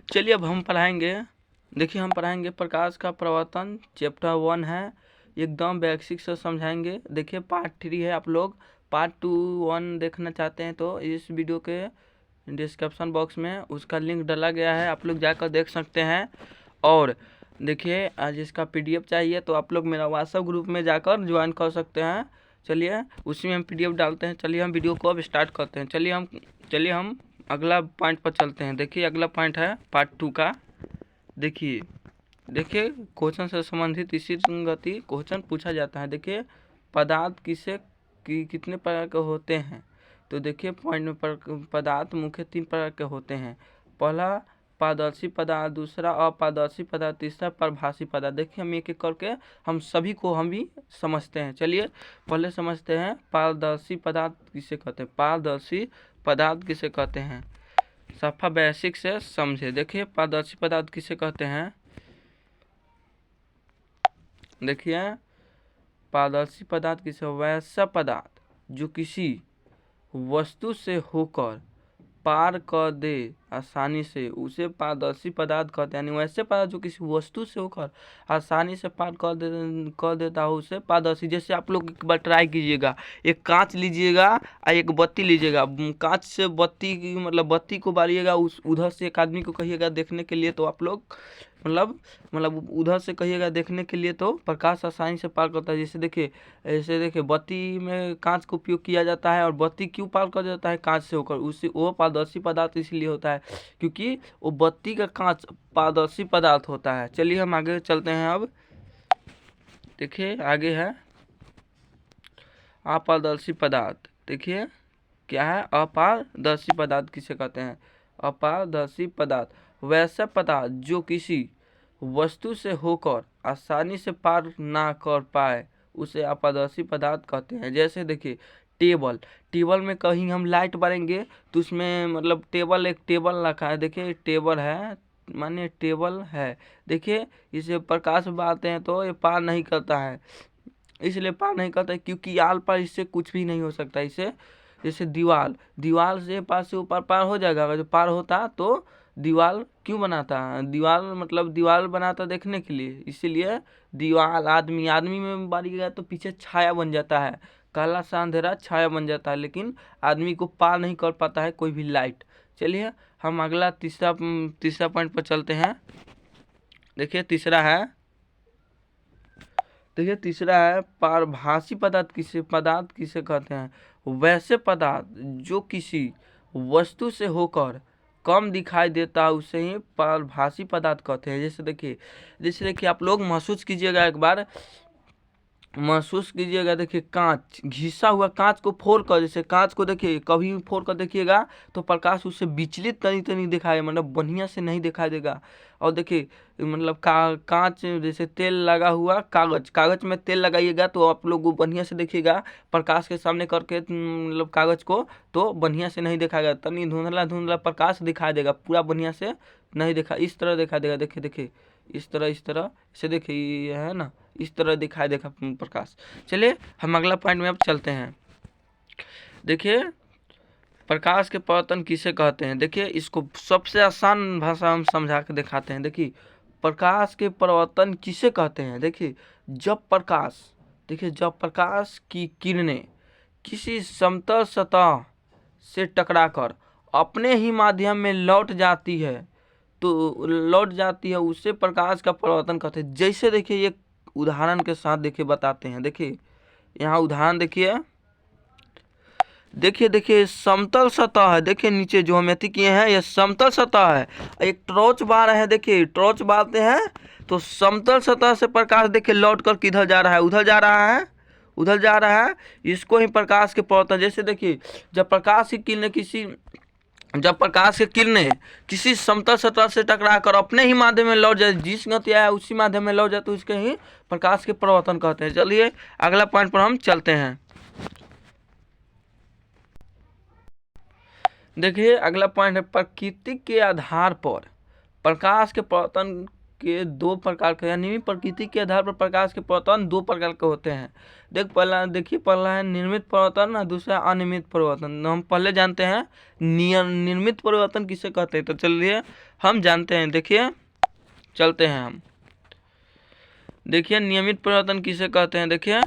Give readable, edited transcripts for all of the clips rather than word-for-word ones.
चलिए अब हम पढ़ाएंगे, देखिए हम पढ़ाएंगे प्रकाश का प्रवर्तन, चैप्टर 1 है, एकदम बेसिक से समझाएंगे। देखिए पार्ट 3 है, आप लोग पार्ट 2 1 देखना चाहते हैं तो इस वीडियो के डिस्क्रिप्शन बॉक्स में उसका लिंक डाला गया है, आप लोग जाकर देख सकते हैं। और देखिए आज इसका PDF चाहिए तो आप लोग मेरा व्हाट्सएप ग्रुप में जाकर ज्वाइन कर सकते हैं। चलिए उसी में हम PDF डालते हैं। चलिए हम वीडियो को अब स्टार्ट करते हैं। चलिए हम अगला पॉइंट पर चलते हैं। देखिए अगला पॉइंट है पार्ट 2 का। देखिए क्वेश्चन से संबंधित इसी संगति क्वेश्चन पूछा जाता है। देखिए पदार्थ कितने प्रकार के होते हैं, तो देखिए पॉइंट में पदार्थ मुख्य 3 प्रकार के होते हैं। पहला पारदर्शी पदार्थ, दूसरा अपारदर्शी पदार्थ, तीसरा परभासी पदार्थ। देखिए हम एक एक करके हम सभी को हम भी समझते हैं। चलिए पहले समझते हैं पारदर्शी पदार्थ किसे कहते हैं। पारदर्शी पदार्थ किसे कहते हैं, सफा बेसिक से समझे। देखिए पारदर्शी पदार्थ किसे कहते हैं। देखिए पारदर्शी पदार्थ किसे, वैसा पदार्थ जो किसी वस्तु से होकर पार कर दे आसानी से, उसे पारदर्शी पदार्थ कहते हैं। यानी वैसे पदार्थ जो किसी वस्तु से होकर आसानी से पार कर देता हो उसे पारदर्शी। जैसे आप लोग एक बार ट्राई कीजिएगा, एक कांच लीजिएगा और एक बत्ती लीजिएगा, कांच से बत्ती की मतलब बत्ती को बारिएगा, उस उधर से एक आदमी को कहिएगा देखने के लिए, तो आप लोग मतलब उधर से कहिएगा देखने के लिए, तो प्रकाश आसानी से पार करता है। जैसे देखिए ऐसे देखिए बत्ती में कांच का उपयोग किया जाता है, और बत्ती क्यों पार कर जाता है कांच से होकर, उससे वो पारदर्शी पदार्थ इसलिए होता है क्योंकि वो बत्ती का कांच पारदर्शी पदार्थ होता है। चलिए हम आगे चलते हैं। अब देखिए आगे है अपारदर्शी पदार्थ। देखिए क्या है अपारदर्शी पदार्थ किसे कहते हैं। अपारदर्शी पदार्थ वैसा पदार्थ जो किसी वस्तु से होकर आसानी से पार ना कर पाए उसे अपारदर्शी पदार्थ कहते हैं। जैसे देखिए टेबल में कहीं हम लाइट बारेंगे तो उसमें मतलब एक टेबल रखा है। देखिए टेबल है, मानिए टेबल है, देखिए इसे प्रकाश बारते हैं तो ये पार नहीं करता है। इसलिए पार नहीं करता है क्योंकि आल पार इससे कुछ भी नहीं हो सकता। इसे जैसे दीवार से पास से ऊपर पार हो जाएगा, अगर जो पार होता तो दीवार क्यों बनाता है, दीवार बनाता देखने के लिए, इसीलिए दीवार आदमी में बारी गया तो पीछे छाया बन जाता है, काला सा अंधेरा छाया बन जाता है, लेकिन आदमी को पार नहीं कर पाता है कोई भी लाइट। चलिए हम अगला तीसरा पॉइंट पर चलते हैं। देखिए तीसरा है पारभासी पदार्थ किसे कहते हैं। वैसे पदार्थ जो किसी वस्तु से होकर कम दिखाई देता है उसे ही पारभासी पदार्थ कहते हैं। जैसे देखिए आप लोग महसूस कीजिएगा, देखिए कांच, घिसा हुआ कांच को फोड़कर, जैसे कांच को देखिए कभी भी फोड़कर देखिएगा तो प्रकाश उससे विचलित तनी दिखाई, मतलब बढ़िया से नहीं दिखाई देगा। और देखिए मतलब कांच जैसे तेल लगा हुआ कागज में तेल लगाइएगा तो आप लोग बढ़िया से देखिएगा, प्रकाश के सामने करके मतलब कागज को तो बढ़िया से नहीं दिखाएगा, तनी धुंधला प्रकाश दिखाई देगा, पूरा बढ़िया से नहीं दिखा, इस तरह दिखाई देगा। देखिए इस तरह से देखिए ये है ना, इस तरह दिखाई देगा प्रकाश। चलिए हम अगला पॉइंट में अब चलते हैं। देखिए प्रकाश के पवर्तन किसे कहते हैं। देखिए इसको सबसे आसान भाषा हम समझा के दिखाते हैं। देखिए प्रकाश के पवर्तन किसे कहते हैं। देखिए जब प्रकाश की किरणें किसी समतल सतह से टकराकर अपने ही माध्यम में लौट जाती है उसे प्रकाश का परावर्तन कहते हैं। जैसे देखिए एक उदाहरण के साथ देखिए बताते हैं। देखिए यहाँ उदाहरण देखिए समतल सतह है, देखिए नीचे जो हम अति किए हैं यह समतल सतह है, एक टॉर्च बार है, देखिए टॉर्च बारते हैं तो समतल सतह से प्रकाश देखिए लौट कर किधर जा रहा है, उधर जा रहा है, इसको ही प्रकाश के परावर्तन। जैसे देखिए जब प्रकाश की किरणें किसी समतल सतह से टकराकर अपने ही माध्यम में लौट जाए, जिस गति आया उसी माध्यम में लौट जाए तो इसके ही प्रकाश के परावर्तन कहते हैं। चलिए अगला पॉइंट पर हम चलते हैं। देखिए अगला पॉइंट है प्रकृति के आधार पर प्रकाश के परावर्तन के दो प्रकार के, यानी प्रकृति के आधार पर प्रकाश के परिवर्तन दो प्रकार के होते हैं। पहला है निर्मित परिवर्तन और दूसरा अनियमित परिवर्तन। हम पहले जानते हैं निर्मित परिवर्तन किसे कहते हैं, तो चलिए हम जानते हैं। देखिए चलते हैं हम, देखिए नियमित परिवर्तन किसे कहते हैं। देखिए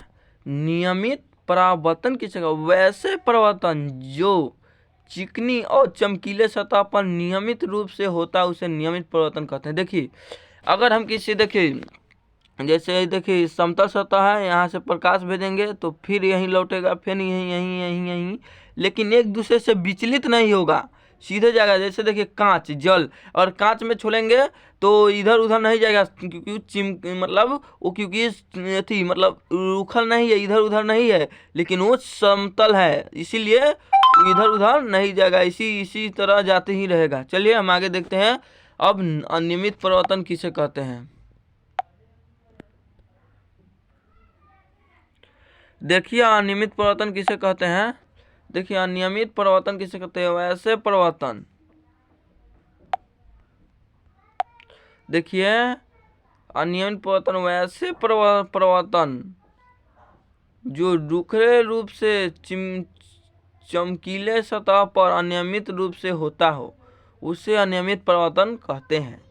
नियमित परावर्तन किसे कहते हैं, वैसे परिवर्तन जो चिकनी और चमकीले सतह पर नियमित रूप से होता है उसे नियमित परिवर्तन कहते हैं। देखिए अगर हम किसी, देखिए जैसे देखिए समतल सतह है, यहाँ से प्रकाश भेजेंगे तो फिर यहीं लौटेगा, फिर यहीं यहीं यहीं यहीं, लेकिन एक दूसरे से विचलित नहीं होगा, सीधे जाएगा। जैसे देखिए कांच, जल, और कांच में छोड़ेंगे तो इधर उधर नहीं जाएगा, क्योंकि मतलब वो क्योंकि थी मतलब उखल नहीं है, इधर उधर नहीं है, लेकिन वो समतल है, इसीलिए इधर उधर नहीं जाएगा, इसी तरह जाते ही रहेगा। चलिए हम आगे देखते हैं। अब अनियमित परिवर्तन किसे कहते हैं। देखिए अनियमित परिवर्तन किसे कहते हैं। देखिए अनियमित परिवर्तन किसे कहते हैं, वैसे परिवर्तन। देखिए अनियमित परिवर्तन वैसे परिवर्तन जो रुखे रूप से चमकीले सतह पर अनियमित रूप से होता हो उसे अनियमित परिवर्तन कहते हैं।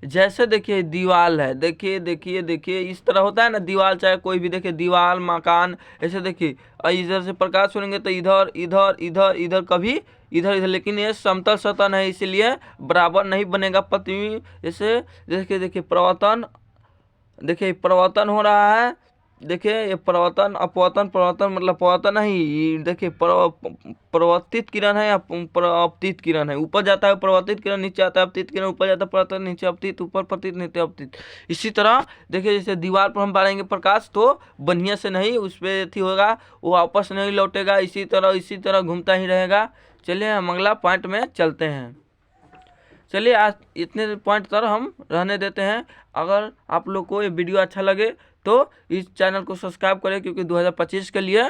जैसे देखिए दीवाल है, देखिए इस तरह होता है ना दीवाल, चाहे कोई भी, देखिए दीवाल, मकान, ऐसे देखिए इधर से प्रकाश छोड़ेंगे तो इधर इधर इधर इधर, कभी इधर इधर, लेकिन ये समतल सतह नहीं, इसीलिए बराबर नहीं बनेगा पृथ्वी। जैसे देखिए परिवर्तन, देखिए परिवर्तन हो रहा है, देखिए ये परिवर्तन अपवर्तन, परिवर्तन मतलब परिवर्तन नहीं, देखिए परिवर्तित किरण है या अपतित किरण है, ऊपर जाता है परिवर्तित किरण, नीचे आता है अपतित किरण, ऊपर जाता है परिवर्तन, नीचे अपतित, ऊपर पतित, नीचे अपतित। इसी तरह देखिए जैसे दीवार पर हम डालेंगे प्रकाश तो बढ़िया से नहीं उस पर अथी होगा, वो वापस नहीं लौटेगा, इसी तरह घूमता ही रहेगा। चलिए हम अगला पॉइंट में चलते हैं। चलिए आज इतने पॉइंट तर हम रहने देते हैं। अगर आप लोग को ये वीडियो अच्छा लगे तो इस चैनल को सब्सक्राइब करें, क्योंकि 2025 के लिए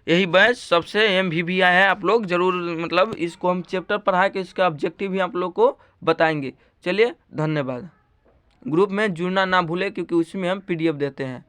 यही बैच सबसे MVP आया है। आप लोग जरूर मतलब इसको हम चैप्टर पढ़ा के इसका ऑब्जेक्टिव भी आप लोग को बताएंगे। चलिए धन्यवाद। ग्रुप में जुड़ना ना भूलें, क्योंकि उसमें हम PDF देते हैं।